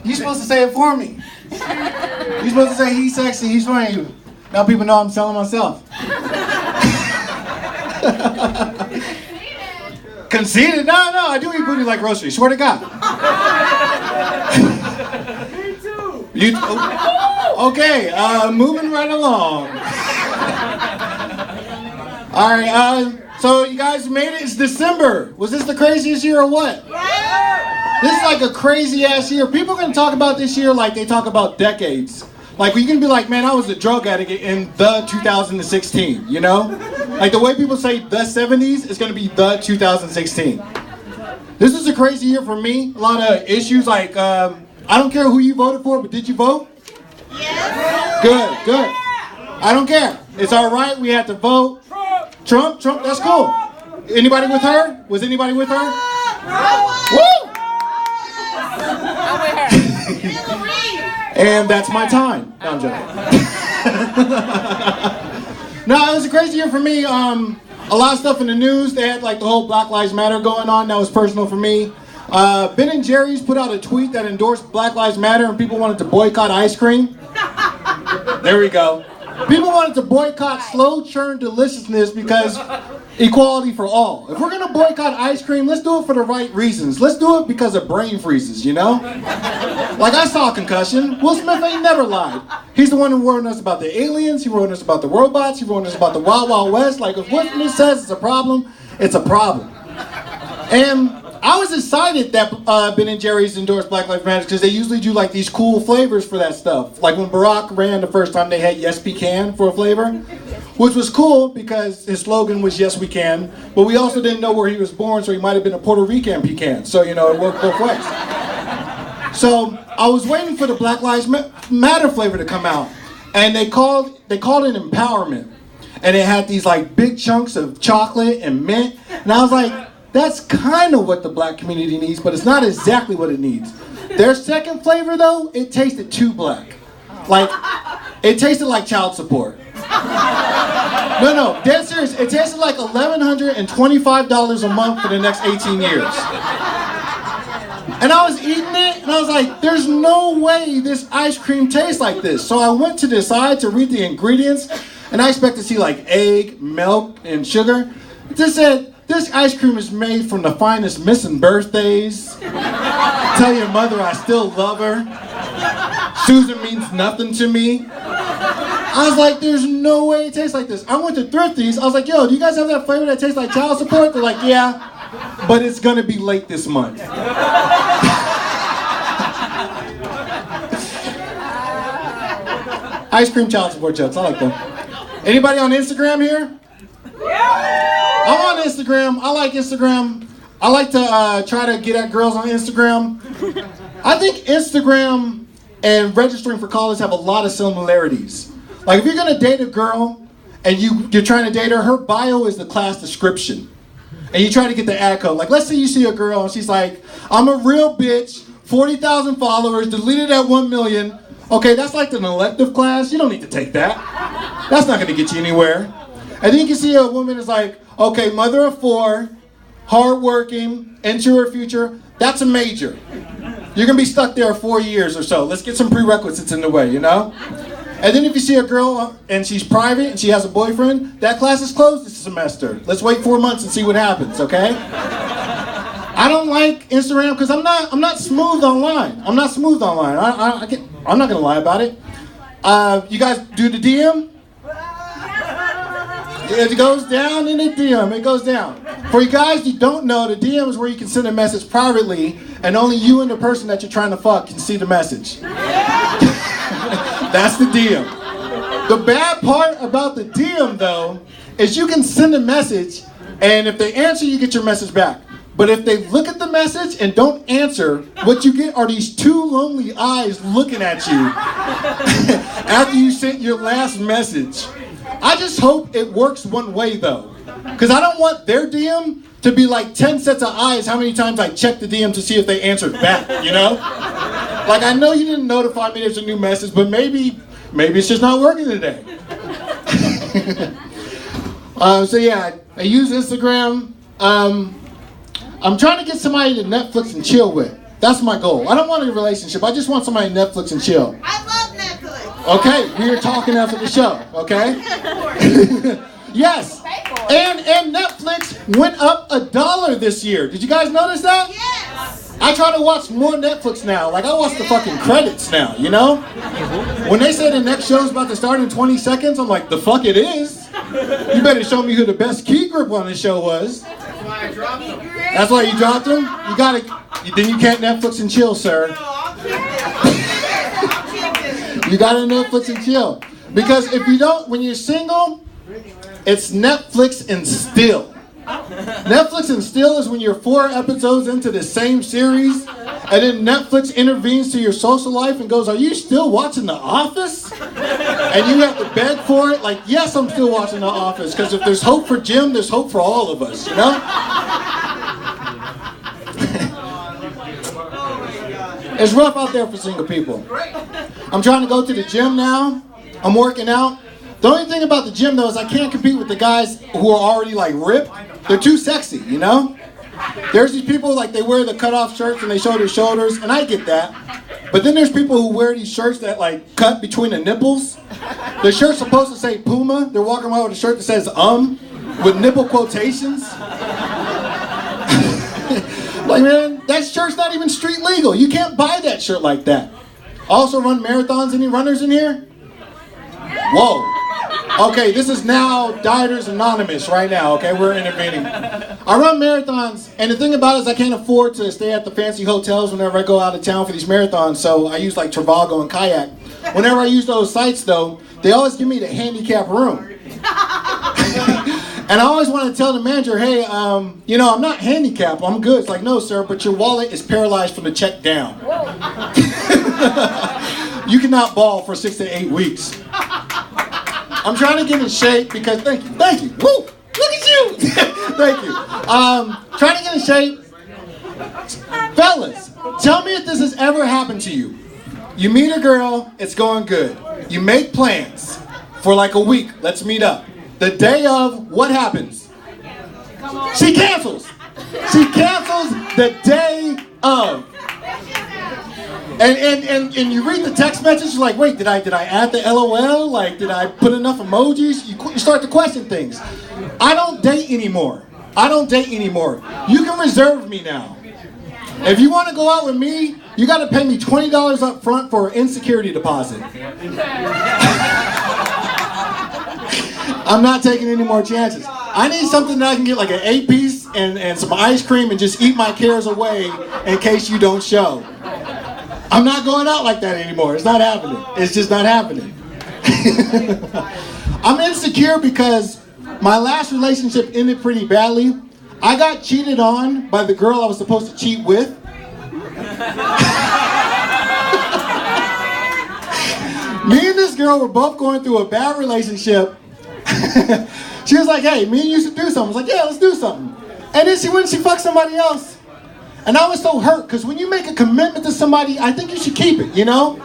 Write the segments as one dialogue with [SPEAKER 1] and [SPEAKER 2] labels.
[SPEAKER 1] You're supposed to say it for me. You're supposed to say he's sexy, he's funny. Now people know I'm selling myself. Conceited? No, I do eat booty like groceries. Swear to God.
[SPEAKER 2] Me too.
[SPEAKER 1] Okay, moving right along. All right, so you guys made it. It's December. Was this the craziest year or what? This is like a crazy ass year. People are gonna talk about this year like they talk about decades. Like you can be like, man, I was a drug addict in the 2016. You know, like the way people say the 70s is gonna be the 2016. This is a crazy year for me. A lot of issues. Like I don't care who you voted for, but did you vote?
[SPEAKER 3] Yes.
[SPEAKER 1] Good. I don't care. It's all right. We had to vote. Trump. That's cool. Anybody with her? Was anybody with her? Woo! And that's my time. No, I'm joking. No, it was a crazy year for me. A lot of stuff in the news. They had like the whole Black Lives Matter going on. That was personal for me. Ben & Jerry's put out a tweet that endorsed Black Lives Matter and people wanted to boycott ice cream. There we go. People wanted to boycott slow churn deliciousness because equality for all. If we're gonna boycott ice cream, let's do it for the right reasons. Let's do it because of brain freezes, you know? Like I saw a concussion. Will Smith ain't never lied. He's the one who warned us about the aliens, he warned us about the robots, he warned us about the Wild Wild West. Like if Will Smith says it's a problem, it's a problem. And I was excited that Ben & Jerry's endorsed Black Lives Matter because they usually do like these cool flavors for that stuff. Like when Barack ran the first time, they had Yes We Can for a flavor, which was cool because his slogan was Yes We Can, but we also didn't know where he was born, so he might have been a Puerto Rican pecan. So, you know, it worked both ways. So I was waiting for the Black Lives Matter flavor to come out, and they called it empowerment. And it had these like big chunks of chocolate and mint, and I was like, that's kind of what the black community needs, but it's not exactly what it needs. Their second flavor, though, it tasted too black. Like, it tasted like child support. No, dead serious. It tasted like $1,125 a month for the next 18 years. And I was eating it, and I was like, there's no way this ice cream tastes like this. So I went to the side to read the ingredients, and I expect to see like egg, milk, and sugar. It just said, this ice cream is made from the finest missing birthdays. Tell your mother I still love her. Susan means nothing to me. I was like, there's no way it tastes like this. I went to Thrifty's. I was like, yo, do you guys have that flavor that tastes like child support? They're like, yeah, but it's gonna be late this month. Ice cream child support jokes, I like them. Anybody on Instagram here? I'm on Instagram. I like Instagram. I like to try to get at girls on Instagram. I think Instagram and registering for college have a lot of similarities. Like if you're gonna date a girl and you're trying to date her, her bio is the class description. And you try to get the ad code. Like let's say you see a girl and she's like, I'm a real bitch, 40,000 followers, deleted at 1 million. Okay, that's like an elective class. You don't need to take that. That's not gonna get you anywhere. And then you can see a woman is like, okay, mother of 4, hardworking, into her future. That's a major. You're gonna be stuck there 4 years or so. Let's get some prerequisites in the way, you know? And then if you see a girl and she's private and she has a boyfriend, that class is closed this semester. Let's wait 4 months and see what happens, okay? I don't like Instagram because I'm not smooth online. I'm not smooth online. I'm not gonna lie about it. You guys do the DM? It goes down in the DM. It goes down. For you guys who don't know, the DM is where you can send a message privately, and only you and the person that you're trying to fuck can see the message. That's the DM. The bad part about the DM, though, is you can send a message, and if they answer, you get your message back. But if they look at the message and don't answer, what you get are these 2 lonely eyes looking at you after you sent your last message. I just hope it works one way though, because I don't want their DM to be like 10 sets of eyes how many times I check the DM to see if they answered back, you know? Like I know you didn't notify me there's a new message, but maybe it's just not working today. So yeah, I use Instagram. I'm trying to get somebody to Netflix and chill with. That's my goal. I don't want a relationship. I just want somebody to Netflix and chill.
[SPEAKER 3] I love Netflix.
[SPEAKER 1] Okay, we are talking after the show, okay? Yes. And Netflix went up $1 this year. Did you guys notice that?
[SPEAKER 3] Yes.
[SPEAKER 1] I try to watch more Netflix now. Like, I watch the fucking credits now, you know? When they say the next show's about to start in 20 seconds, I'm like, the fuck it is? You better show me who the best key grip on the show was.
[SPEAKER 2] That's why I dropped him.
[SPEAKER 1] That's why you dropped him? You gotta, then you can't Netflix and chill, sir.
[SPEAKER 2] No, I'll keep this. I'll keep this.
[SPEAKER 1] You gotta Netflix and chill. Because if you don't, when you're single, it's Netflix and still. Netflix and still is when you're 4 episodes into the same series, and then Netflix intervenes to your social life and goes, "Are you still watching The Office?" And you have to beg for it. Like, yes, I'm still watching The Office, because if there's hope for Jim, there's hope for all of us, you know? It's rough out there for single people. I'm trying to go to the gym now. I'm working out. The only thing about the gym, though, is I can't compete with the guys who are already, like, ripped. They're too sexy, you know? There's these people, like, they wear the cut-off shirts and they show their shoulders, and I get that. But then there's people who wear these shirts that, like, cut between the nipples. The shirt's supposed to say Puma. They're walking around with a shirt that says with nipple quotations. Like, man, that shirt's not even street legal. You can't buy that shirt like that. Also run marathons. Any runners in here? Whoa. Okay, this is now Dieters Anonymous right now, okay? We're intervening. I run marathons, and the thing about it is I can't afford to stay at the fancy hotels whenever I go out of town for these marathons, so I use like Trivago and Kayak. Whenever I use those sites, though, they always give me the handicap room. And I always want to tell the manager, hey, you know, I'm not handicapped, I'm good. It's like, no, sir, but your wallet is paralyzed from the check down. You cannot ball for 6 to 8 weeks. I'm trying to get in shape because, thank you, woo, look at you, thank you. Trying to get in shape. Fellas, tell me if this has ever happened to you. You meet a girl, it's going good. You make plans for like a week, let's meet up. The day of, what happens? She cancels. She cancels the day of. And you read the text message, you're like, wait, did I add the LOL? Like, did I put enough emojis? You start to question things. I don't date anymore. You can reserve me now. If you want to go out with me, you got to pay me $20 up front for an insecurity deposit. I'm not taking any more chances. I need something that I can get like an 8-piece and some ice cream and just eat my cares away in case you don't show. I'm not going out like that anymore. It's not happening. It's just not happening. I'm insecure because my last relationship ended pretty badly. I got cheated on by the girl I was supposed to cheat with. Me and this girl were both going through a bad relationship. She was like, hey, me and you should do something. I was like, yeah, let's do something. And then she went and she fucked somebody else. And I was so hurt, because when you make a commitment to somebody, I think you should keep it, you know?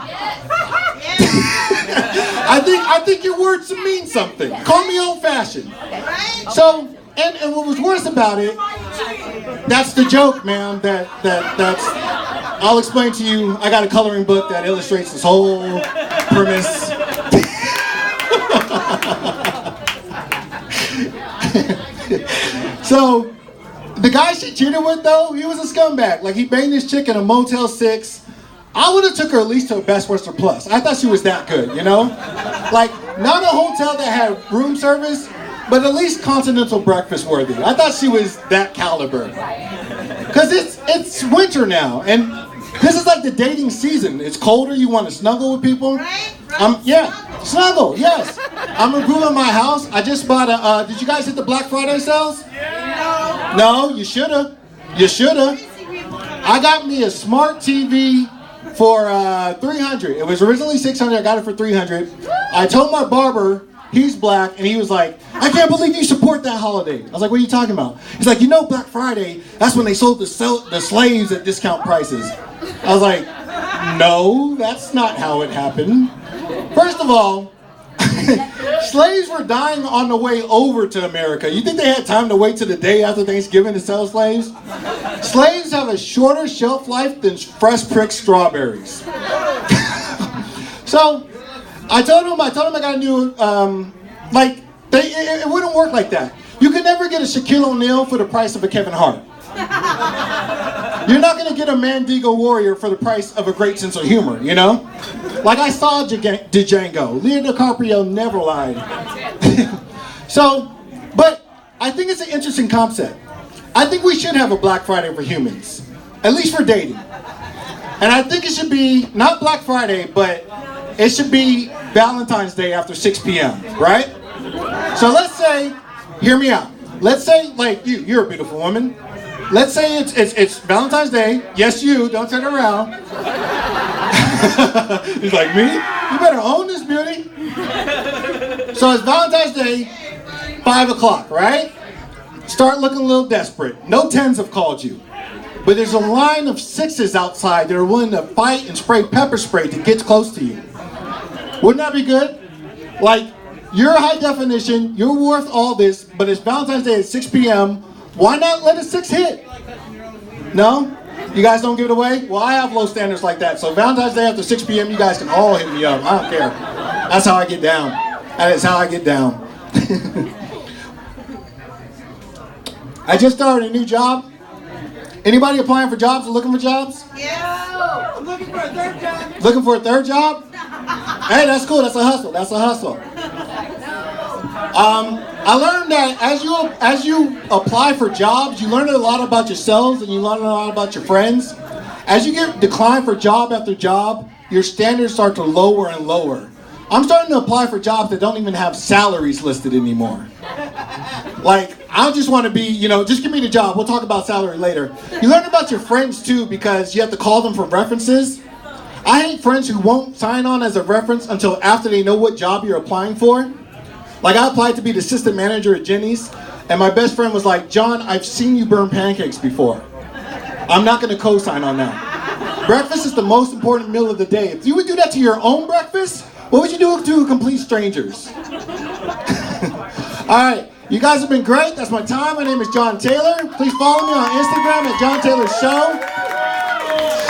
[SPEAKER 1] I think your words mean something. Call me old-fashioned. So, and what was worse about it, that's the joke, man, that's, I'll explain to you, I got a coloring book that illustrates this whole premise. So, the guy she cheated with, though, he was a scumbag. Like, he banged this chick in a Motel 6. I would have took her at least to a Best Western Plus. I thought she was that good, you know? Like, not a hotel that had room service, but at least continental breakfast worthy. I thought she was that caliber. Because it's winter now, and this is like the dating season. It's colder, you want to snuggle with people. Snuggle, yes. I'm improving my house. I just bought a, did you guys hit the Black Friday sales? No, you shoulda. I got me a smart TV for $300. It was originally $600. I got it for $300. I told my barber, he's black, and he was like, I can't believe you support that holiday. I was like, what are you talking about? He's like, you know, Black Friday, that's when they sold the slaves at discount prices. I was like, no, that's not how it happened. First of all, slaves were dying on the way over to America. You think they had time to wait till the day after Thanksgiving to sell slaves? Slaves have a shorter shelf life than fresh pricked strawberries. So, I told him I got a new, it wouldn't work like that. You could never get a Shaquille O'Neal for the price of a Kevin Hart. You're not going to get a Mandingo Warrior for the price of a great sense of humor, you know? Like I saw Django. Leo DiCaprio never lied. So, but I think it's an interesting concept. I think we should have a Black Friday for humans, at least for dating. And I think it should be not Black Friday, but it should be Valentine's Day after 6 p.m., right? So let's say, hear me out. Let's say, like, you're a beautiful woman. Let's say it's Valentine's Day. Yes, you. Don't turn around. He's like, me? You better own this beauty. So it's Valentine's Day, 5 o'clock, right? Start looking a little desperate. No 10s have called you. But there's a line of 6s outside that are willing to fight and spray pepper spray to get close to you. Wouldn't that be good? Like, you're high definition, you're worth all this, but it's Valentine's Day at 6 p.m. Why not let a 6 hit? No? You guys don't give it away? Well, I have low standards like that. So Valentine's Day after 6 p.m., you guys can all hit me up. I don't care. That's how I get down. That is how I get down. I just started a new job. Anybody applying for jobs or looking for jobs?
[SPEAKER 2] Yeah. I'm looking for a third job.
[SPEAKER 1] Looking for a third job? Hey, that's cool. That's a hustle. That's a hustle. I learned that as you apply for jobs, you learn a lot about yourselves and you learn a lot about your friends. As you get declined for job after job, your standards start to lower and lower. I'm starting to apply for jobs that don't even have salaries listed anymore. Like, I just want to be, just give me the job. We'll talk about salary later. You learn about your friends too because you have to call them for references. I hate friends who won't sign on as a reference until after they know what job you're applying for. Like, I applied to be the assistant manager at Jenny's, and my best friend was like, John, I've seen you burn pancakes before. I'm not going to co-sign on that. Breakfast is the most important meal of the day. If you would do that to your own breakfast, what would you do to complete strangers? All right, you guys have been great. That's my time. My name is John Taylor. Please follow me on Instagram at John Taylor Show.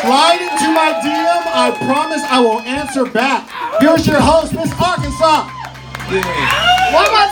[SPEAKER 1] Slide into my DM. I promise I will answer back. Here's your host, Miss Arkansas.
[SPEAKER 4] Yeah.
[SPEAKER 1] Why am I